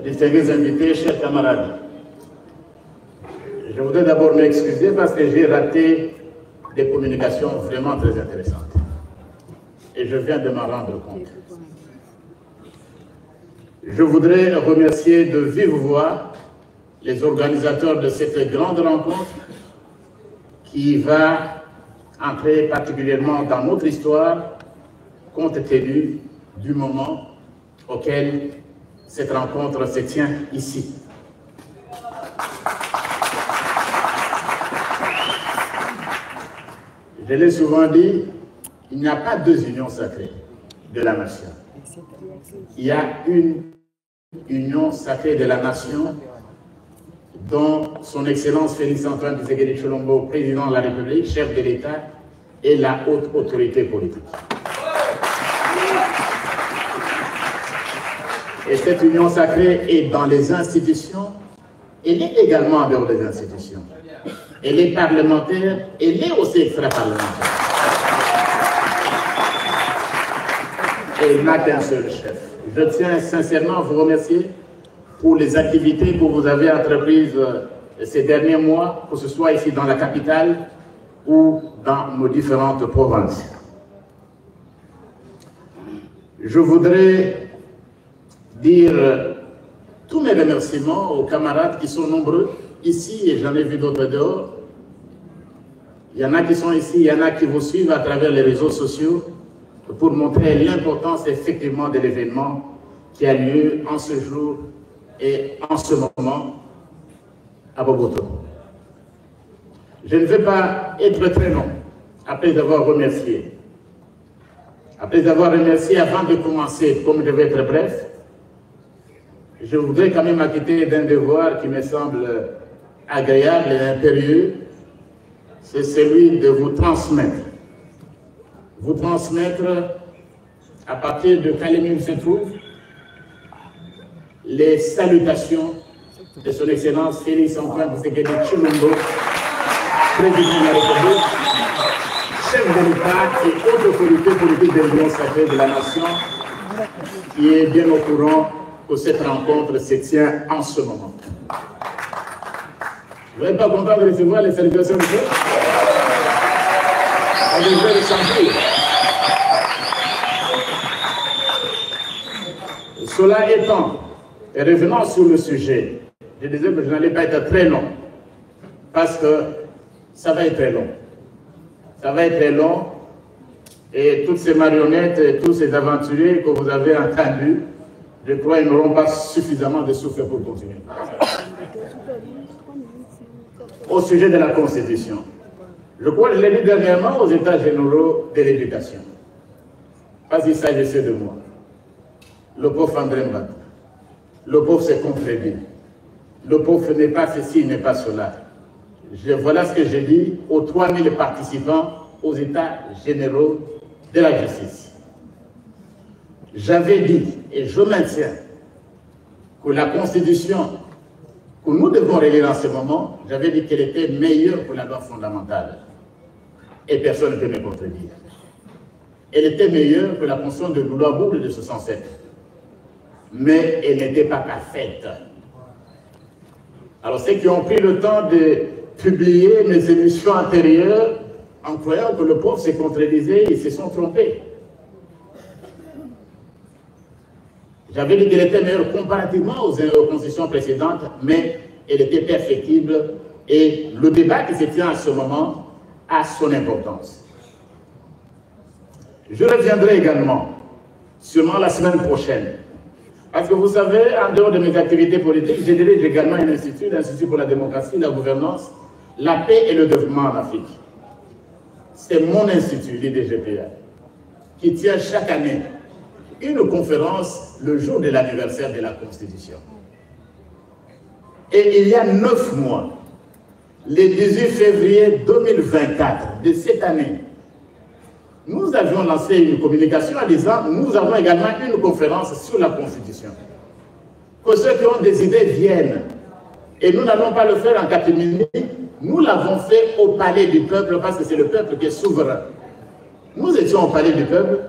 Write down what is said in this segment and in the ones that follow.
distingués invités, chers camarades, je voudrais d'abord m'excuser parce que j'ai raté des communications vraiment très intéressantes. Et je viens de m'en rendre compte. Je voudrais remercier de vive voix les organisateurs de cette grande rencontre qui va entrer particulièrement dans notre histoire compte tenu du moment auquel cette rencontre se tient ici. Je l'ai souvent dit, il n'y a pas deux unions sacrées de la nation. Il y a une union sacrée de la nation dont son Excellence Félix Antoine Tshisekedi Tshilombo, président de la République, chef de l'État, est la haute autorité politique. Et cette union sacrée est dans les institutions, elle est également en dehors des institutions. Elle est parlementaire, elle est aussi extra-parlementaire. Elle n'a qu'un seul chef. Je tiens sincèrement à vous remercier pour les activités que vous avez entreprises ces derniers mois, que ce soit ici dans la capitale ou dans nos différentes provinces. Je voudrais dire tous mes remerciements aux camarades qui sont nombreux ici, et j'en ai vu d'autres dehors. Il y en a qui sont ici, il y en a qui vous suivent à travers les réseaux sociaux pour montrer l'importance effectivement de l'événement qui a lieu en ce jour et en ce moment à Bogoto. Je ne vais pas être très long après avoir remercié. Après avoir remercié, avant de commencer, comme je vais être bref, je voudrais quand même m'acquitter d'un devoir qui me semble agréable et impérieux, c'est celui de vous transmettre. Vous transmettre, à partir de Kalemi où se trouve, les salutations de son Excellence Félix Antoine Tshisekedi Tshilombo, président de la République, chef de l'État et haute autorité politique de l'Union sacrée de la nation, qui est bien au courant que cette rencontre se tient en ce moment. Vous n'êtes pas content de recevoir les salutations de Dieu? On devrait le sentir. Cela étant, et revenant sur le sujet, je disais que je n'allais pas être très long, parce que ça va être très long. Ça va être très long, et toutes ces marionnettes et tous ces aventuriers que vous avez entendus, je crois qu'ils n'auront pas suffisamment de souffle pour continuer. Au sujet de la Constitution, je crois que je l'ai dit dernièrement aux États généraux de l'éducation. Parce qu'il s'agissait de moi. Le pauvre André Mbata. Le pauvre s'est contredit. Le pauvre n'est pas ceci, n'est pas cela. Voilà ce que j'ai dit aux 3000 participants aux États généraux de la justice. J'avais dit, et je maintiens, que la Constitution que nous devons relire en ce moment, j'avais dit qu'elle était meilleure que la loi fondamentale. Et personne ne peut me contredire. Elle était meilleure que la Constitution de Louis-Bouble de 67. Mais elle n'était pas parfaite. Alors ceux qui ont pris le temps de publier mes émissions antérieures, en croyant que le pauvre s'est contredisait, ils se sont trompés. J'avais dit qu'elle était meilleure comparativement aux constitutions précédentes, mais elle était perfectible et le débat qui se tient à ce moment a son importance. Je reviendrai également, sûrement la semaine prochaine, parce que vous savez, en dehors de mes activités politiques, je dirige également un institut, l'Institut pour la démocratie, la gouvernance, la paix et le développement en Afrique. C'est mon institut, l'IDGPA, qui tient chaque année une conférence le jour de l'anniversaire de la Constitution. Et il y a 9 mois, le 18 février 2024 de cette année, nous avions lancé une communication en disant nous avons également une conférence sur la Constitution. Que ceux qui ont des idées viennent. Et nous n'allons pas le faire en catimini, nous l'avons fait au Palais du Peuple parce que c'est le peuple qui est souverain. Nous étions au Palais du Peuple.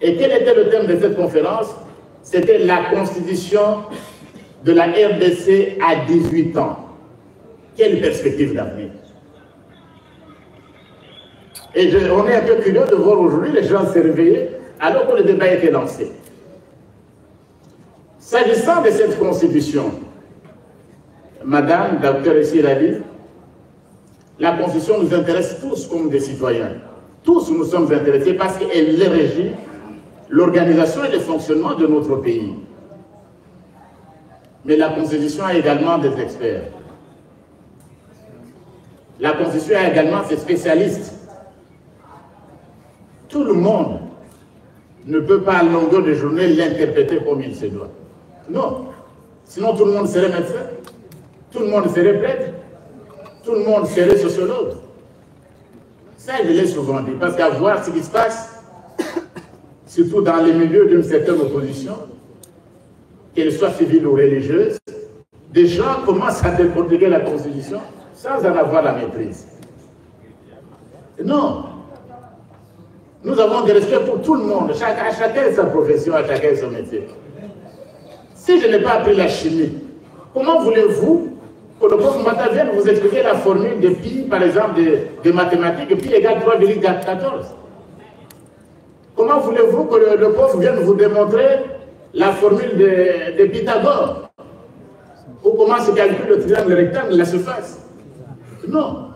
Et quel était le thème de cette conférence? C'était la Constitution de la RDC à 18 ans. Quelle perspective d'avenir? Et on est un peu curieux de voir aujourd'hui les gens se réveiller alors que le débat a été lancé. S'agissant de cette constitution, Madame, docteur Essirali, la constitution nous intéresse tous comme des citoyens. Tous nous sommes intéressés parce qu'elle régit l'organisation et le fonctionnement de notre pays. Mais la constitution a également des experts. La constitution a également ses spécialistes. Tout le monde ne peut pas à longueur de journée l'interpréter comme il se doit. Non. Sinon tout le monde serait médecin, tout le monde serait prêtre, tout le monde serait sociologue. Ça, je l'ai souvent dit, parce qu'à voir ce qui se passe, surtout dans les milieux d'une certaine opposition, qu'elle soit civile ou religieuse, des gens commencent à décortiquer la Constitution sans en avoir la maîtrise. Non. Nous avons des respect pour tout le monde, à chacun sa profession, à chacun son métier. Si je n'ai pas appris la chimie, comment voulez-vous que le prof matin vienne vous expliquer la formule de pi, par exemple, de mathématiques, pi égale 3,14? Comment voulez-vous que le prof vienne vous démontrer la formule de Pythagore? Ou comment se calcule le triangle rectangle, la surface? Non.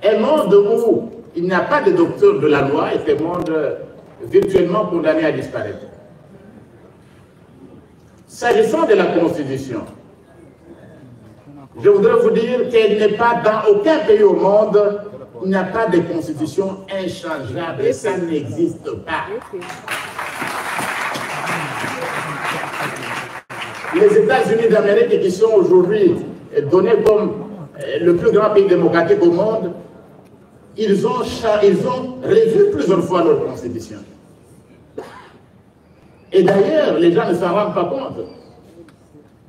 Un monde où il n'y a pas de docteur de la loi est un monde virtuellement condamné à disparaître. S'agissant de la Constitution, je voudrais vous dire qu'elle n'est pas dans aucun pays au monde, il n'y a pas de constitution inchangeable et ça n'existe pas. Les États-Unis d'Amérique qui sont aujourd'hui donnés comme le plus grand pays démocratique au monde, ils ont revu plusieurs fois leur constitution. Et d'ailleurs, les gens ne s'en rendent pas compte.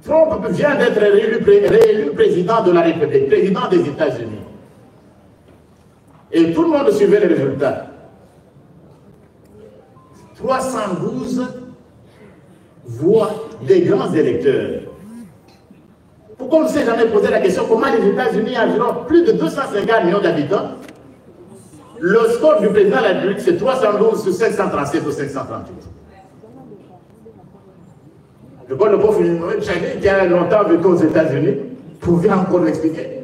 Trump vient d'être réélu président de la République, président des États-Unis. Et tout le monde suivait les résultats. 312 voix des grands électeurs. Pourquoi on ne s'est jamais posé la question comment les États-Unis, environ plus de 250 millions d'habitants, le score du président de la République, c'est 312 sur 537 ou 538. Je vois le prof Mohamed Chagui, qui a longtemps vécu aux États-Unis, pouvait encore l'expliquer.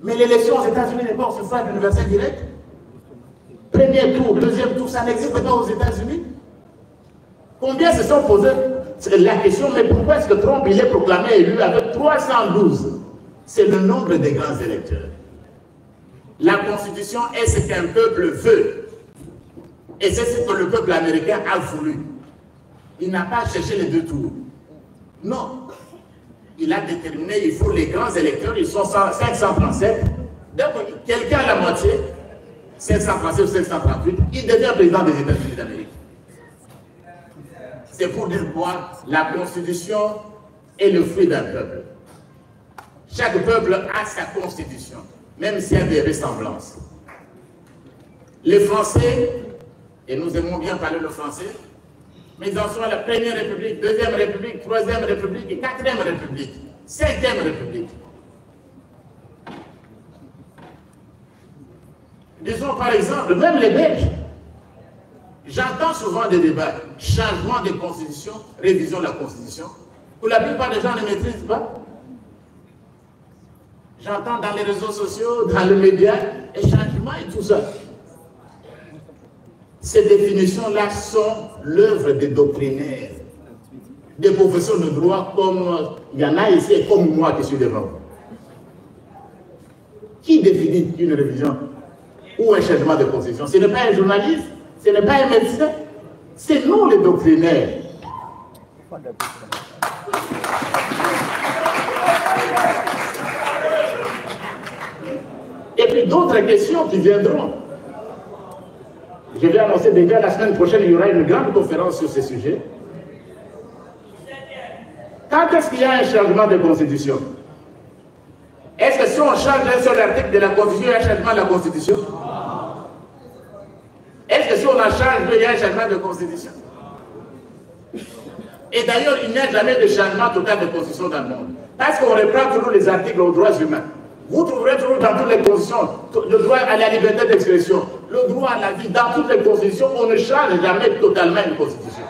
Mais l'élection aux États-Unis n'est pas au suffrage universel direct. Premier tour, deuxième tour, ça n'existe pas aux États-Unis. Combien se sont posés la question, mais pourquoi est-ce que Trump il est proclamé élu avec 312? C'est le nombre des grands électeurs. La Constitution est ce qu'un peuple veut. Et c'est ce que le peuple américain a voulu. Il n'a pas cherché les deux tours. Non. Il a déterminé, il faut les grands électeurs, ils sont 537. Donc, quelqu'un à la moitié, 537 ou 538, il devient président des États-Unis d'Amérique. C'est pour dire quoi? La Constitution est le fruit d'un peuple. Chaque peuple a sa Constitution, même s'il y a des ressemblances. Les Français, et nous aimons bien parler le français, mais ils en sont à la première République, deuxième République, troisième République et quatrième République, cinquième République. Disons par exemple, même les Belges, j'entends souvent des débats, changement de constitution, révision de la constitution, que la plupart des gens ne maîtrisent pas. J'entends dans les réseaux sociaux, dans les médias, et changement et tout ça. Ces définitions-là sont l'œuvre des doctrinaires, des professeurs de droit comme il y en a ici et comme moi qui suis devant vous. Qui définit une révision ou un changement de constitution? Ce n'est pas un journaliste, ce n'est pas un médecin, c'est nous les doctrinaires. Et puis d'autres questions qui viendront. Je vais annoncer déjà la semaine prochaine, il y aura une grande conférence sur ce sujet. Quand est-ce qu'il y a un changement de constitution? Est-ce que si on change un seul article de la constitution, il y a un changement de la constitution? Est-ce que si on en change deux, il y a un changement de constitution? Et d'ailleurs, il n'y a jamais de changement total de constitution dans le monde. Parce qu'on reprend toujours les articles aux droits humains. Vous trouverez toujours dans toutes les constitutions le droit à la liberté d'expression, le droit à la vie. Dans toutes les constitutions, on ne change jamais totalement une constitution.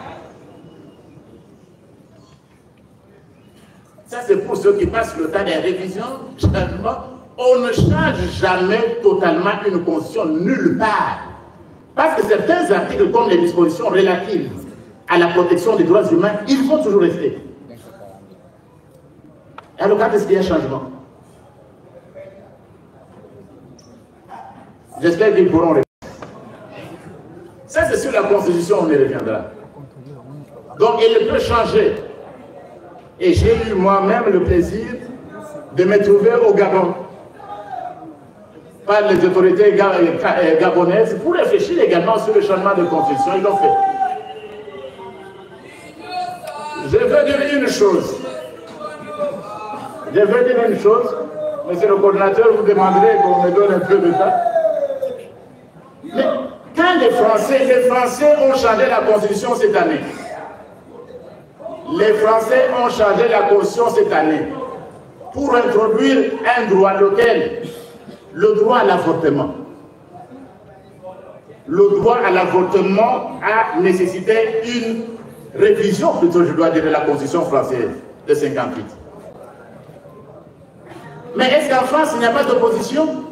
Ça, c'est pour ceux qui passent le temps des révisions, changements. On ne change jamais totalement une constitution nulle part. Parce que certains articles, comme les dispositions relatives à la protection des droits humains, ils vont toujours rester. Alors, quand est-ce qu'il y a changement? J'espère qu'ils pourront répondre. Ça, c'est sur la Constitution, on y reviendra. Donc, il peut changer. Et j'ai eu moi-même le plaisir de me trouver au Gabon par les autorités gabonaises pour réfléchir également sur le changement de constitution. Ils l'ont fait. Je veux dire une chose. Monsieur le coordinateur, vous demanderez qu'on me donne un peu de temps. Mais quand les Français ont changé la Constitution cette année. Les Français ont changé la Constitution cette année pour introduire un droit lequel le droit à l'avortement. Le droit à l'avortement a nécessité une révision, plutôt je dois dire, de la Constitution française de 58. Mais est-ce qu'en France, il n'y a pas d'opposition?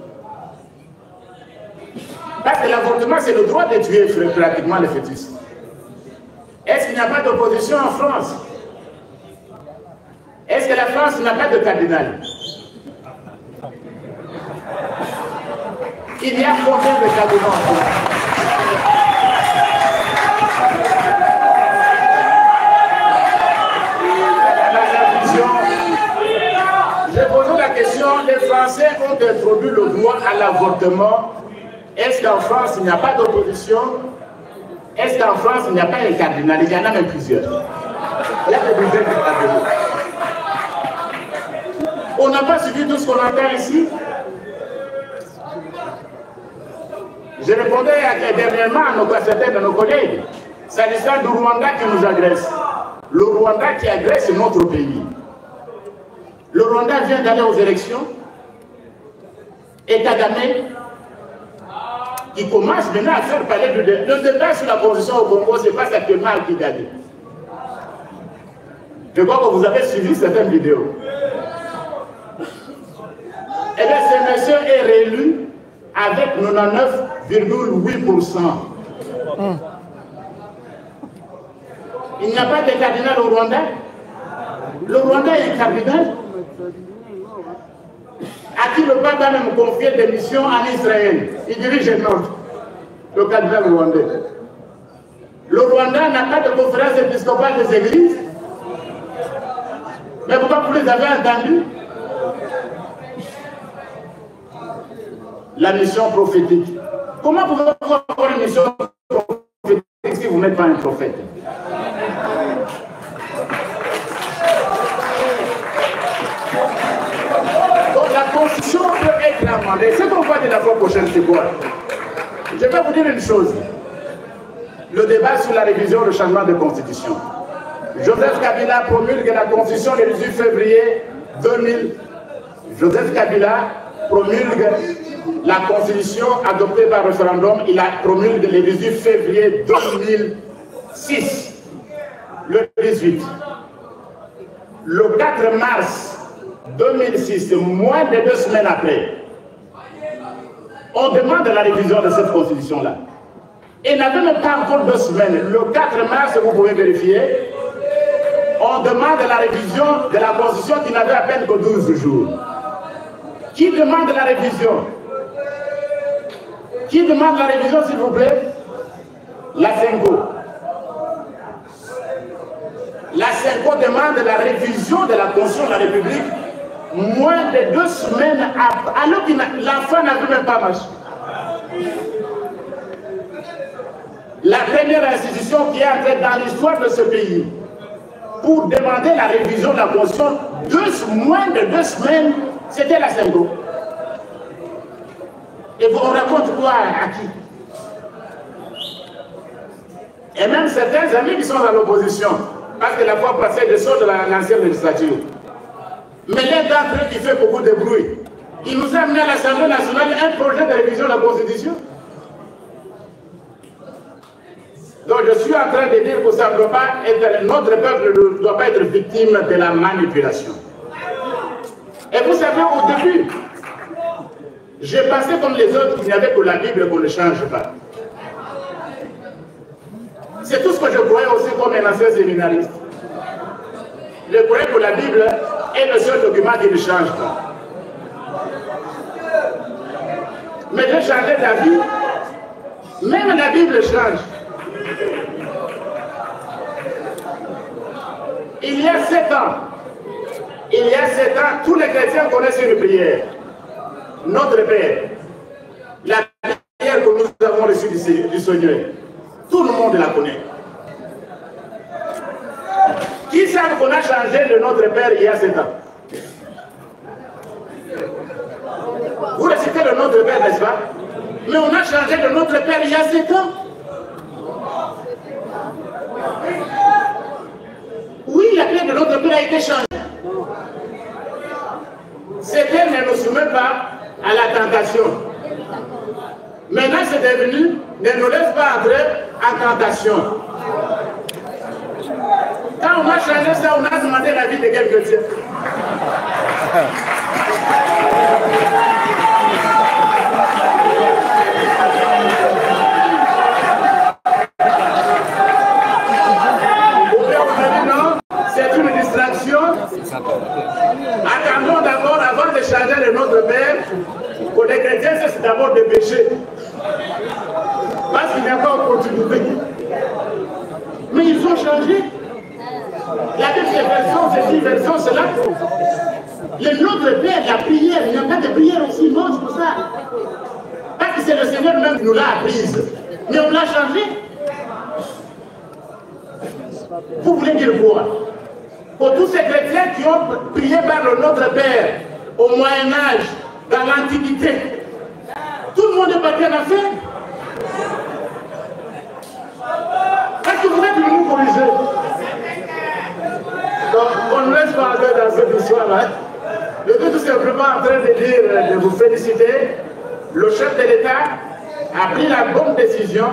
Parce que l'avortement, c'est le droit de tuer pratiquement les fœtus. Est-ce qu'il n'y a pas d'opposition en France? Est-ce que la France n'a pas de cardinal? Il y a combien de cardinaux en France? J'ai posé la question, les Français ont introduit le droit à l'avortement. Est-ce qu'en France, il n'y a pas d'opposition? Est-ce qu'en France, il n'y a pas un cardinal? Il y en a même plusieurs. Il y a des dizaines de cardinaux. On n'a pas suivi tout ce qu'on entend ici. Je répondais dernièrement à certains de nos collègues, s'agissant du Rwanda qui nous agresse. Le Rwanda qui agresse notre pays. Le Rwanda vient d'aller aux élections. Et Kagame, qui commence maintenant à faire parler du débat. Le débat sur la constitution au Congo se passe actuellement à Kigali. Je crois que vous avez suivi certaines vidéos. Eh bien, ce monsieur est réélu avec 99,8%. Il n'y a pas de cardinal au Rwanda. Le Rwanda est un cardinal à qui le pape a même confié des missions en Israël. Il dirige un ordre, le cardinal rwandais. Le Rwanda n'a pas de conférence épiscopale des églises. Mais pourquoi vous les avez entendus? La mission prophétique. Comment pouvez-vous avoir une mission prophétique si vous n'êtes pas un prophète? Donc la constitution peut être amendée. Ce qu'on va dire la fois prochaine, c'est quoi? Je vais vous dire une chose. Le débat sur la révision, le changement de constitution. Joseph Kabila promulgue la constitution le 18 février 2000. Joseph Kabila promulgue la constitution adoptée par référendum. Il a promulgué le 18 février 2006. Le 18. Le 4 mars 2006, moins de 2 semaines après, on demande la révision de cette constitution-là. Et n'avait même pas encore 2 semaines. Le 4 mars, vous pouvez vérifier, on demande la révision de la constitution qui n'avait à peine que 12 jours. Qui demande la révision? Qui demande la révision, s'il vous plaît? La CENCO. La CENCO demande la révision de la Constitution de la République moins de 2 semaines après, alors que l'enfant n'avait même pas marché. La première institution qui est entrée dans l'histoire de ce pays pour demander la révision de la Constitution, moins de 2 semaines, c'était la CENCO. Et on raconte quoi à qui? Et même certains amis qui sont dans l'opposition parce que la fois passée, je sors de l'ancienne législature. Mais l'un d'entre eux qui fait beaucoup de bruit, il nous a amené à l'Assemblée nationale un projet de révision de la Constitution. Donc je suis en train de dire que ça ne doit pas être, notre peuple ne doit pas être victime de la manipulation. Et vous savez, au début, j'ai pensé comme les autres qu'il n'y avait que la Bible qu'on ne change pas. C'est tout ce que je croyais aussi comme un ancien séminariste. Je croyais que la Bible est le seul document qui ne change pas. Mais j'ai changé d'avis. Même la Bible change. Il y a 7 ans, tous les chrétiens connaissent une prière. Notre Père. La prière que nous avons reçue du Seigneur. Tout le monde la connaît. Qui savent qu'on a changé de notre Père il y a 7 ans? Vous récitez le Notre Père, n'est-ce pas? Mais on a changé de notre Père il y a 7 ans. Oui, la prière de notre Père a été changée. C'était ne nous soumet pas à la tentation. Maintenant, c'est devenu ne nous laisse pas entrer en tentation. Quand on a changé ça, on a demandé la vie de quelques chrétiens. C'est une distraction. Attendons d'abord, avant de changer le Notre Père, pour les chrétiens, c'est d'abord de pécher. Parce qu'il n'y a pas d'opportunité. Mais ils ont changé. Il y a des versions, ceci, version, cela. Le Notre Père, la prière, il n'y a pas de prière aussi, non, c'est pour ça. Parce que c'est le Seigneur même qui nous l'a apprise. Mais on l'a changé. Vous voulez dire quoi? Pour tous ces chrétiens qui ont prié par le Notre Père au Moyen-Âge, dans l'Antiquité, tout le monde est parti en affaire. Est-ce que vous êtes venu nous corriger? Donc, on ne laisse pas entrer dans cette histoire-là. Je suis tout simplement en train de dire, de vous féliciter. Le chef de l'État a pris la bonne décision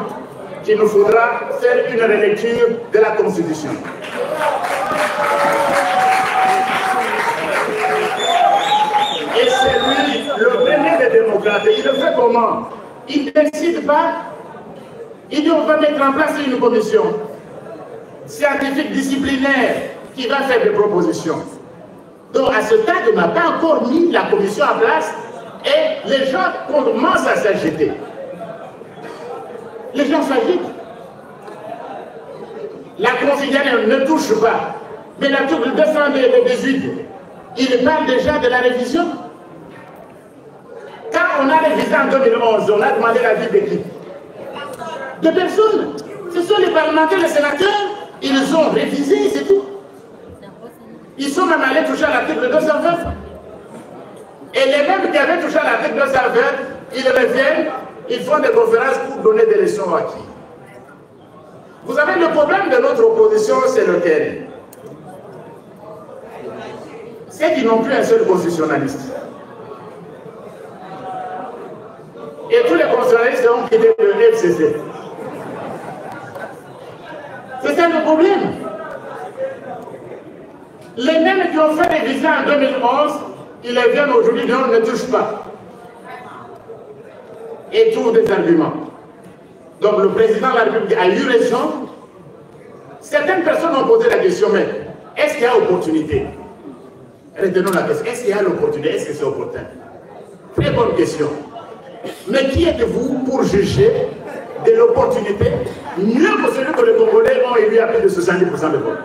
qu'il nous faudra faire une relecture de la Constitution. Et c'est lui, le premier des démocrates. Il le fait comment? Il ne décide pas. Il dit on va mettre en place une commission scientifique disciplinaire qui va faire des propositions. Donc à ce stade, on n'a pas encore mis la commission en place et les gens commencent à s'agiter. Les gens s'agitent. La Constitution ne touche pas. Mais l'article 218, il parle déjà de la révision. Quand on a révisé en 2011, on a demandé l'avis de qui? De personnes. Ce sont les parlementaires, les sénateurs, ils ont révisé, c'est tout. Ils sont même allés toucher à l'article 220. Et les mêmes qui avaient touché à l'article 220, ils reviennent, ils font des conférences pour donner des leçons à qui? Vous savez, le problème de notre opposition, c'est lequel? C'est qu'ils n'ont plus un seul constitutionnaliste. Et tous les constitutionnalistes ont quitté le FCC. C'est ça le problème. Les mêmes qui ont fait des visas en 2011, ils viennent aujourd'hui, non, on ne touche pas. Et trouvent des arguments. Donc le président de la République a eu raison. Certaines personnes ont posé la question, mais est-ce qu'il y a opportunité? Retenons la question, est-ce qu'il y a l'opportunité? Est-ce que c'est opportun? Très bonne question. Mais qui êtes-vous pour juger de l'opportunité mieux que celui que les Congolais ont élu à plus de 70% de vote?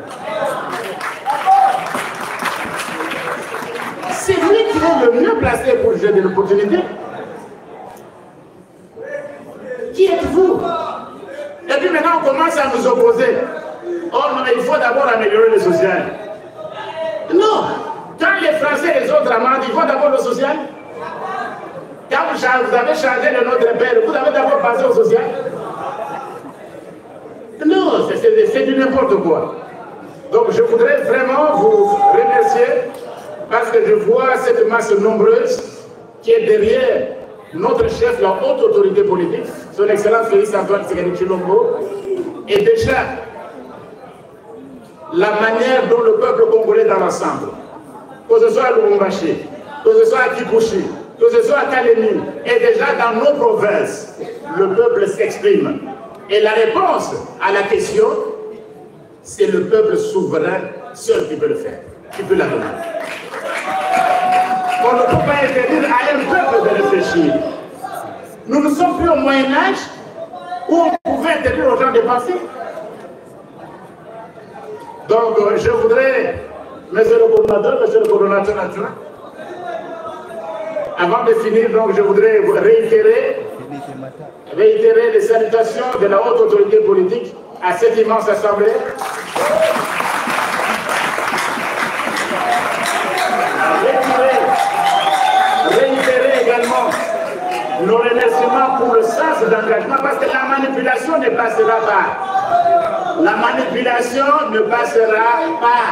C'est lui qui est le mieux placé pour juger de l'opportunité. Qui êtes-vous? Et puis maintenant on commence à nous opposer. Oh non, mais il faut d'abord améliorer le social. Non. Quand les Français et les autres amendent, ils font d'abord le social. Quand vous avez changé le Notre Père, vous avez d'abord pensé au social. Non, c'est du n'importe quoi. Donc je voudrais vraiment vous remercier parce que je vois cette masse nombreuse qui est derrière notre chef, la haute autorité politique, son Excellence Félix Antoine Tshisekedi Tshilombo, et déjà la manière dont le peuple congolais dans l'ensemble, que ce soit à Lubumbashi, que ce soit à Kipushi, que ce soit à Kalemi, et déjà dans nos provinces, le peuple s'exprime. Et la réponse à la question, c'est le peuple souverain seul qui peut le faire, qui peut la donner. On ne peut pas interdire à un peuple de réfléchir. Nous ne sommes plus au Moyen-Âge où on pouvait interdire aux gens de penser. Donc, je voudrais, monsieur le coordonnateur adjoint, avant de finir, donc, je voudrais vous réitérer les salutations de la haute autorité politique à cette immense assemblée. Réitérer également nos remerciements pour le sens d'engagement, parce que la manipulation ne passera pas. La manipulation ne passera pas.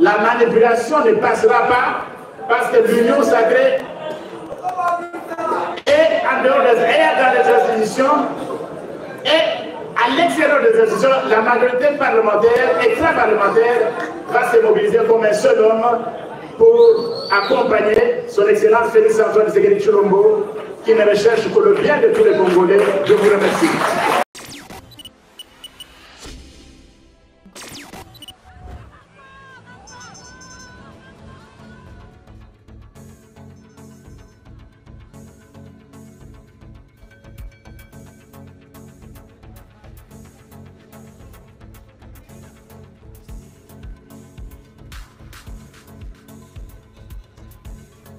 La manipulation ne passera pas parce que l'union sacrée est en dehors des dans les institutions et à l'extérieur des institutions, la majorité parlementaire, extra-parlementaire, va se mobiliser comme un seul homme pour accompagner son Excellence Félix Antoine Tshisekedi Tshilombo, qui ne recherche que le bien de tous les Congolais. Je vous remercie.